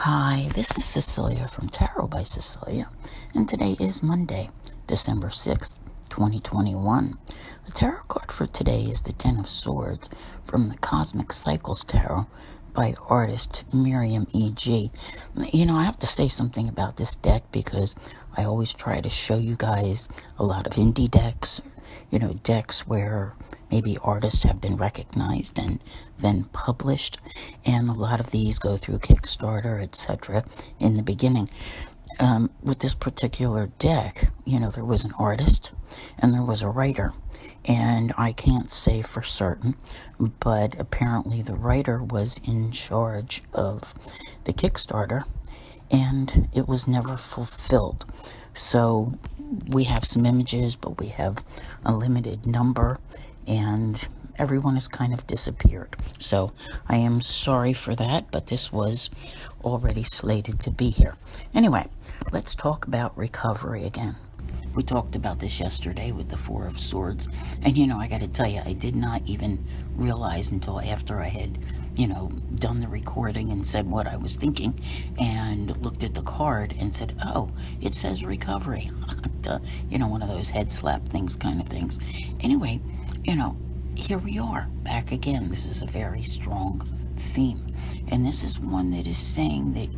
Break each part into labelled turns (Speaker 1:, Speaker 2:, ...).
Speaker 1: Hi, this is Cecilia from Tarot by Cecilia, and today is Monday, December 6th, 2021. The tarot card for today is the Ten of Swords from the Cosmic Cycles Tarot by artist Miriam E.G. I have to say something about this deck because I always try to show you guys a lot of indie decks, decks where maybe artists have been recognized and then published, and a lot of these go through Kickstarter, etc. in the beginning. With this particular deck, there was an artist and there was a writer, and I can't say for certain, but apparently the writer was in charge of the Kickstarter and it was never fulfilled. So we have some images, but we have a limited number, and everyone has kind of disappeared. So I am sorry for that, but this was already slated to be here. Anyway, let's talk about recovery again. We talked about this yesterday with the Four of Swords, and I got to tell you, I did not even realize until after I had done the recording and said what I was thinking and looked at the card and said, oh, it says recovery. One of those head slap things kind of things. Anyway, here we are back again. This is a very strong theme, and this is one that is saying that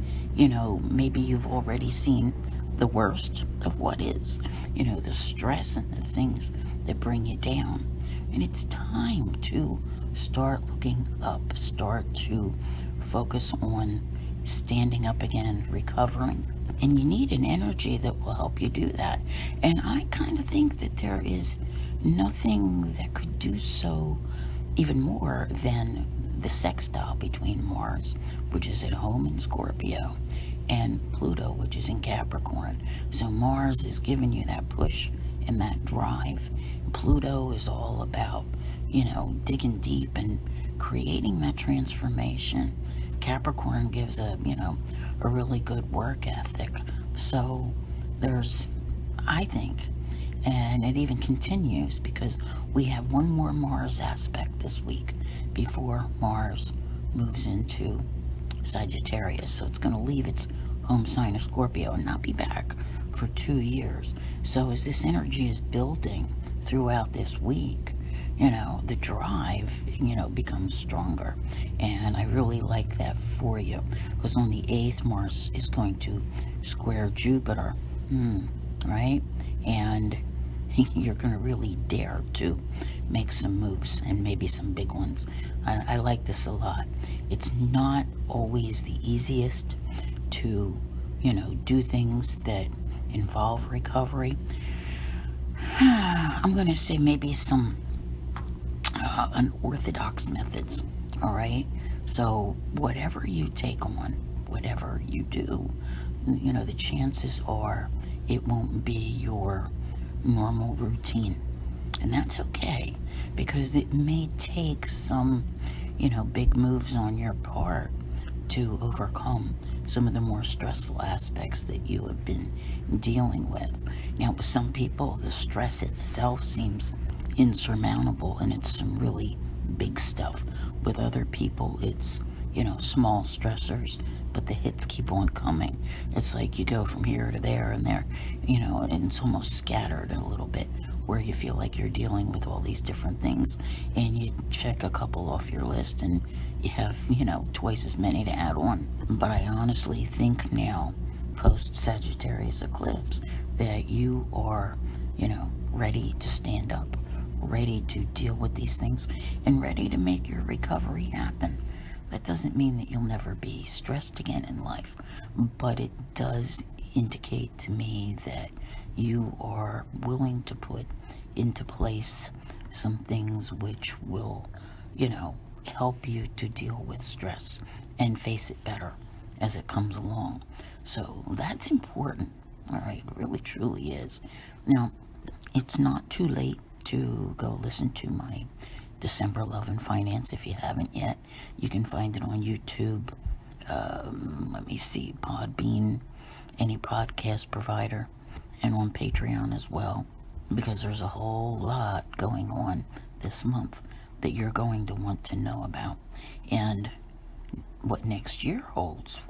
Speaker 1: maybe you've already seen the worst of what is, the stress and the things that bring you down, and it's time to start looking up, start to focus on standing up again, recovering. And you need an energy that will help you do that. And I kind of think that there is nothing that could do so even more than the sextile between Mars, which is at home in Scorpio, and Pluto, which is in Capricorn. So Mars is giving you that push and that drive. Pluto is all about digging deep and creating that transformation. Capricorn gives a really good work ethic. So there's, I think, and it even continues because we have one more Mars aspect this week before Mars moves into Sagittarius. So it's going to leave its home sign of Scorpio and not be back for 2 years. So as this energy is building throughout this week, the drive, becomes stronger. And I really like that for you, because on the 8th, Mars is going to square Jupiter, right? And you're going to really dare to make some moves, and maybe some big ones. I like this a lot. It's not always the easiest to, do things that involve recovery. I'm going to say maybe some unorthodox methods, all right? So whatever you take on, whatever you do, the chances are it won't be your normal routine. And that's okay, because it may take some, big moves on your part to overcome some of the more stressful aspects that you have been dealing with. Now, with some people, the stress itself seems insurmountable and it's some really big stuff. With other people, it's, small stressors, but the hits keep on coming. It's like you go from here to there and there, and it's almost scattered a little bit, where you feel like you're dealing with all these different things, and you check a couple off your list and you have, twice as many to add on. But I honestly think now, post Sagittarius eclipse, that you are, ready to stand up, ready to deal with these things, and ready to make your recovery happen. That doesn't mean that you'll never be stressed again in life, but it does indicate to me that you are willing to put into place some things which will, help you to deal with stress and face it better as it comes along. So that's important. All right, it really truly is. Now, it's not too late to go listen to my December Love and Finance if you haven't yet. You can find it on YouTube, Podbean, any podcast provider, and on Patreon as well, because there's a whole lot going on this month that you're going to want to know about. And what next year holds.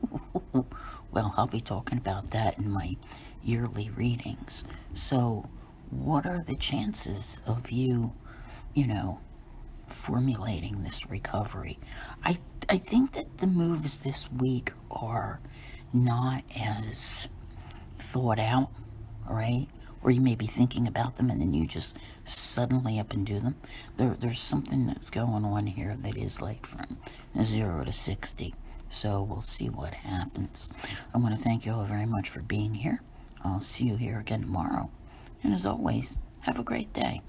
Speaker 1: Well, I'll be talking about that in my yearly readings. So, what are the chances of you, formulating this recovery? I think that the moves this week are not as thought out, right? Or you may be thinking about them and then you just suddenly up and do them. There's something that's going on here that is like from 0 to 60. So we'll see what happens. I want to thank you all very much for being here. I'll see you here again tomorrow. And as always, have a great day.